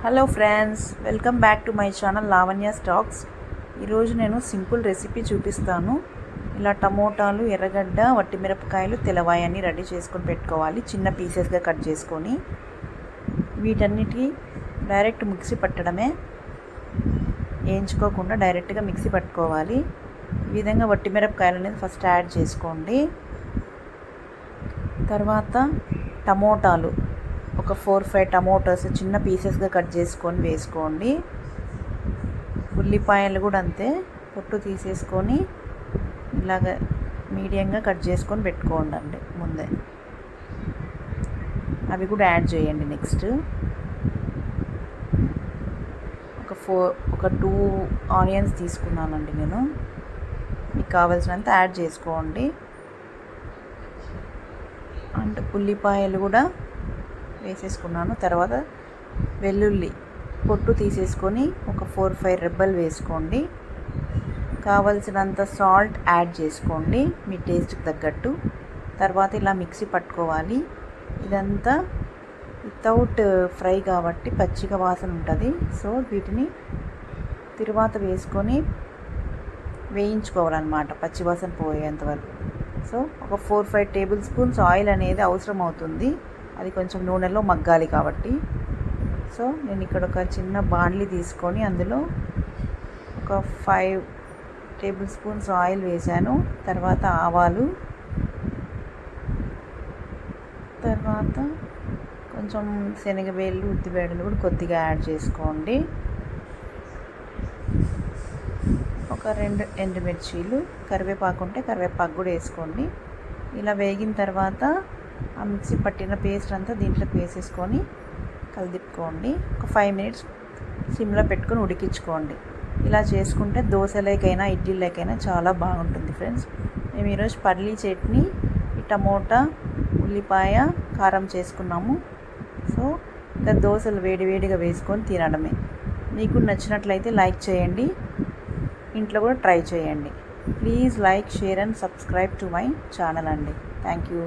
Hello friends, welcome back to my channel Lavanya stocks. ఈరోజు నేను simple recipe చూపిస్తాను. ఇలా టమోటాలు, ఎర్రగడ్డ, వట్టిమిరపకాయలు, తెల్లవాయన్ని రెడీ చేసుకొని పెట్టుకోవాలి. చిన్న పీసెస్గా కట్ చేసుకొని వీటన్నిటి డైరెక్ట్ మిక్సీ పట్టడమే, వేయించుకోకుండా డైరెక్ట్గా మిక్సీ పట్టుకోవాలి. ఈ విధంగా వట్టిమిరపకాయలు అనేది ఫస్ట్ యాడ్ చేసుకోండి. తర్వాత టమోటాలు ఒక 4-5 టమోటాస్ చిన్న పీసెస్గా కట్ చేసుకొని వేసుకోండి. ఉల్లిపాయలు కూడా అంతే, పొట్టు తీసేసుకొని ఇలాగ మీడియంగా కట్ చేసుకొని పెట్టుకోండి ముందే. అవి కూడా యాడ్ చేయండి. నెక్స్ట్ ఒక 2 ఆనియన్స్ తీసుకున్నానండి నేను. మీకు కావాల్సినంత యాడ్ చేసుకోండి. అండ్ ఉల్లిపాయలు కూడా వేసేసుకున్నాను. తర్వాత వెల్లుల్లి పొట్టు తీసేసుకొని ఒక 4-5 రెబ్బలు వేసుకోండి. కావలసినంత సాల్ట్ యాడ్ చేసుకోండి మీ టేస్ట్కి తగ్గట్టు. తర్వాత ఇలా మిక్సీ పట్టుకోవాలి. ఇదంతా వితౌట్ ఫ్రై కాబట్టి పచ్చిగా వాసన ఉంటుంది. సో వీటిని తర్వాత వేసుకొని వేయించుకోవాలన్నమాట, పచ్చి వాసన పోయేంత వరకు. సో ఒక 4-5 టేబుల్ స్పూన్స్ ఆయిల్ అనేది అవసరం అవుతుంది. అది కొంచెం నూనెలో మగ్గాలి కాబట్టి. సో నేను ఇక్కడ ఒక చిన్న బాండ్లీ తీసుకొని అందులో ఒక 5 టేబుల్ స్పూన్స్ ఆయిల్ వేసాను. తర్వాత ఆవాలు, తర్వాత కొంచెం శనగవేళ్ళు, ఉద్దిబేడలు కూడా కొద్దిగా యాడ్ చేసుకోండి. ఒక 2 ఎండుమిర్చీలు, కరివేపాకు ఉంటే కరివేపాకు కూడా వేసుకోండి. ఇలా వేగిన తర్వాత ఆ మిక్సీ పట్టిన పేస్ట్ అంతా దీంట్లోకి వేసేసుకొని కలిదిప్పుకోండి. ఒక 5 మినిట్స్ సిమ్లో పెట్టుకొని ఉడికించుకోండి. ఇలా చేసుకుంటే దోశలేకైనా ఇడ్లీలకైనా చాలా బాగుంటుంది ఫ్రెండ్స్. మేము ఈరోజు పల్లీ చట్నీ, టమోటా, ఉల్లిపాయ, కారం చేసుకున్నాము. సో ఇంకా దోశలు వేడివేడిగా వేసుకొని తినడమే. మీకు నచ్చినట్లయితే లైక్ చేయండి, ఇంట్లో కూడా ట్రై చేయండి. Please like, share and subscribe to my channel అండి. Thank you.